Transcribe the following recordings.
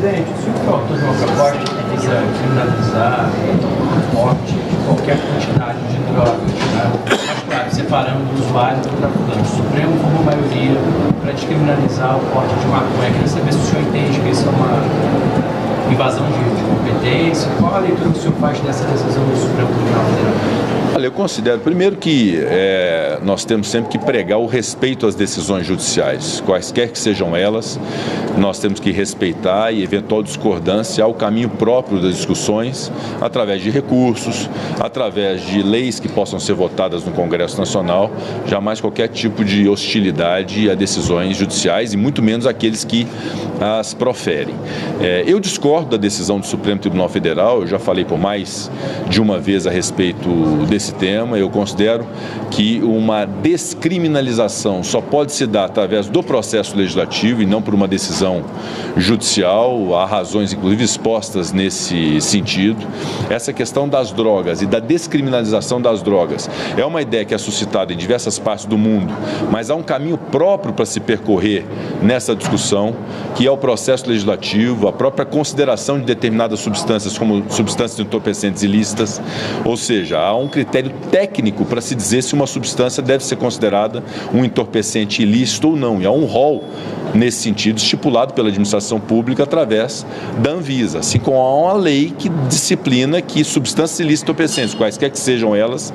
Presidente, o senhor autor de uma proposta que visa criminalizar o porte de qualquer quantidade de drogas, né? Mas, claro, separando o usuário do traficante. O Supremo formou maioria para descriminalizar o porte de maconha. Queria saber se o senhor entende que isso é uma invasão de competência. Qual a leitura que o senhor faz dessa decisão do Supremo Tribunal Federal? Olha, eu considero, primeiro, que nós temos sempre que pregar o respeito às decisões judiciais, quaisquer que sejam elas, nós temos que respeitar e, eventual discordância, ao caminho próprio das discussões, através de recursos, através de leis que possam ser votadas no Congresso Nacional, jamais qualquer tipo de hostilidade a decisões judiciais e muito menos aqueles que as proferem. Eu discordo da decisão do Supremo Tribunal Federal, eu já falei por mais de uma vez a respeito desse tema. Eu considero que uma descriminalização só pode se dar através do processo legislativo e não por uma decisão judicial. Há razões, inclusive, expostas nesse sentido. Essa questão das drogas e da descriminalização das drogas é uma ideia que é suscitada em diversas partes do mundo, mas há um caminho próprio para se percorrer nessa discussão, que é o processo legislativo, a própria consideração de determinadas substâncias como substâncias entorpecentes ilícitas, ou seja, há um critério técnico para se dizer se uma substância deve ser considerada um entorpecente ilícito ou não. E há um rol nesse sentido estipulado pela administração pública através da Anvisa, assim como há uma lei que disciplina que substâncias ilícitas entorpecentes, quaisquer que sejam elas,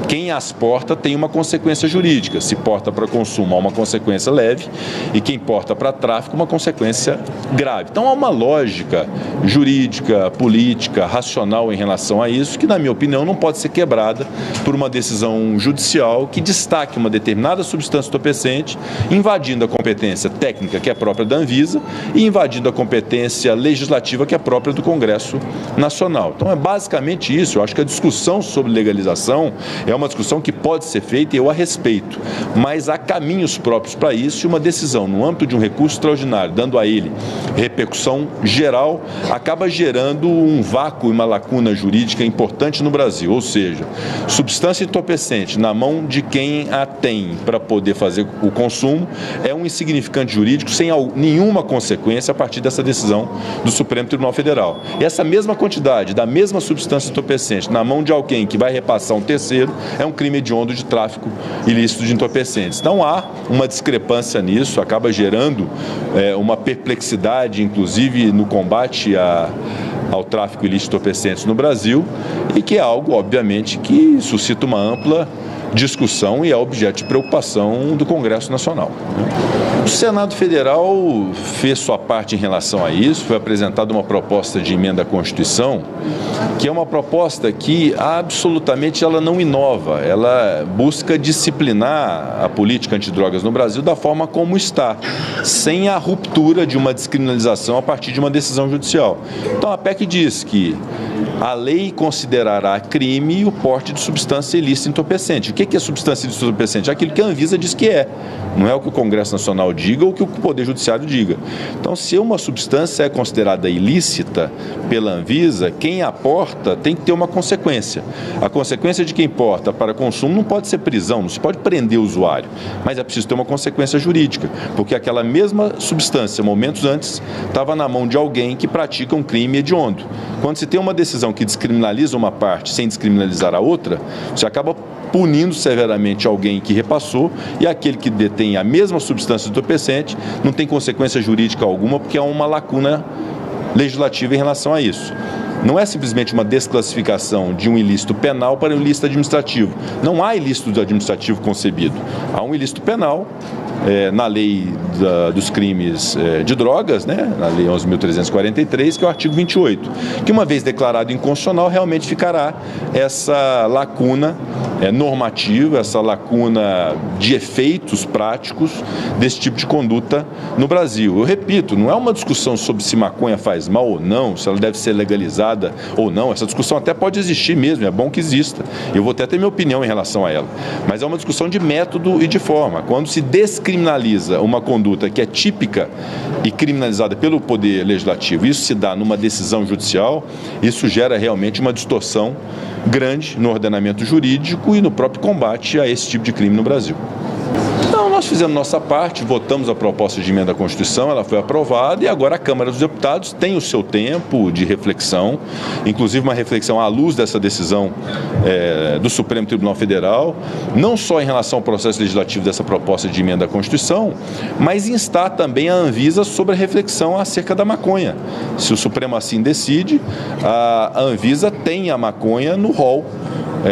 quem as porta tem uma consequência jurídica. Se porta para consumo, há uma consequência leve, e quem porta para tráfico, uma consequência grave. Então há uma lógica jurídica, política, racional em relação a isso, que, na minha opinião, não pode ser quebrada por uma decisão judicial que destaque uma determinada substância entorpecente, invadindo a competência técnica, que é própria da Anvisa, e invadindo a competência legislativa, que é própria do Congresso Nacional. Então é basicamente isso. Eu acho que a discussão sobre legalização é uma discussão que pode ser feita e eu a respeito, mas há caminhos próprios para isso, e uma decisão no âmbito de um recurso extraordinário, dando a ele repercussão geral, acaba gerando um vácuo e uma lacuna jurídica importante no Brasil, ou seja, substância entorpecente na mão de quem a tem para poder fazer o consumo é um insignificante jurídico sem nenhuma consequência a partir dessa decisão do Supremo Tribunal Federal. E essa mesma quantidade da mesma substância entorpecente na mão de alguém que vai repassar um terceiro é um crime hediondo de tráfico ilícito de entorpecentes. Então há uma discrepância nisso, acaba gerando uma perplexidade, inclusive no combate ao tráfico ilícito de entorpecentes no Brasil, e que é algo, obviamente, que suscita uma ampla discussão e é objeto de preocupação do Congresso Nacional. O Senado Federal fez sua parte em relação a isso, foi apresentada uma proposta de emenda à Constituição, que é uma proposta que absolutamente ela não inova, ela busca disciplinar a política antidrogas no Brasil da forma como está, sem a ruptura de uma descriminalização a partir de uma decisão judicial. Então a PEC diz que a lei considerará crime o porte de substância ilícita entorpecente. O que é substância ilícita entorpecente? É aquilo que a Anvisa diz que é. Não é o que o Congresso Nacional diga ou o que o Poder Judiciário diga. Então, se uma substância é considerada ilícita pela Anvisa, quem a porta tem que ter uma consequência. A consequência de quem porta para consumo não pode ser prisão, não se pode prender o usuário, mas é preciso ter uma consequência jurídica, porque aquela mesma substância, momentos antes, estava na mão de alguém que pratica um crime hediondo. Quando se tem uma decisão que descriminaliza uma parte sem descriminalizar a outra, você acaba punindo severamente alguém que repassou, e aquele que detém a mesma substância entorpecente não tem consequência jurídica alguma, porque há uma lacuna legislativa em relação a isso. Não é simplesmente uma desclassificação de um ilícito penal para um ilícito administrativo. Não há ilícito administrativo concebido. Há um ilícito penal na lei dos crimes de drogas, né, na lei 11.343, que é o artigo 28, que uma vez declarado inconstitucional, realmente ficará essa lacuna normativa, essa lacuna de efeitos práticos desse tipo de conduta no Brasil. Eu repito, não é uma discussão sobre se maconha faz mal ou não, se ela deve ser legalizada ou não. Essa discussão até pode existir mesmo, é bom que exista. Eu vou até ter minha opinião em relação a ela. Mas é uma discussão de método e de forma. Quando se descriminaliza uma conduta que é típica e criminalizada pelo Poder Legislativo, isso se dá numa decisão judicial, isso gera realmente uma distorção grande no ordenamento jurídico e no próprio combate a esse tipo de crime no Brasil. Não, Nós fizemos nossa parte, votamos a proposta de emenda à Constituição, ela foi aprovada e agora a Câmara dos Deputados tem o seu tempo de reflexão, inclusive uma reflexão à luz dessa decisão do Supremo Tribunal Federal, não só em relação ao processo legislativo dessa proposta de emenda à Constituição, mas instar também a Anvisa sobre a reflexão acerca da maconha. Se o Supremo assim decide, a Anvisa tem a maconha no rol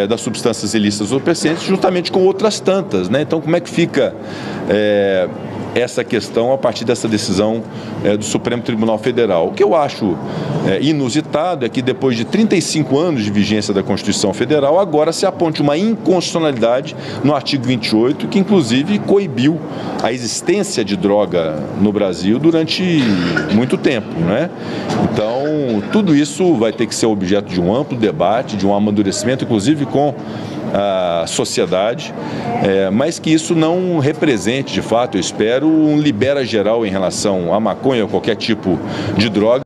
das substâncias ilícitas entorpecentes, juntamente com outras tantas, né? Então, como é que fica essa questão a partir dessa decisão do Supremo Tribunal Federal? O que eu acho inusitado é que depois de 35 anos de vigência da Constituição Federal, agora se aponte uma inconstitucionalidade no artigo 28, que inclusive coibiu a existência de droga no Brasil durante muito tempo, né? Então, tudo isso vai ter que ser objeto de um amplo debate, de um amadurecimento, inclusive com a sociedade, mas que isso não represente, de fato, eu espero, um libera geral em relação à maconha ou qualquer tipo de droga.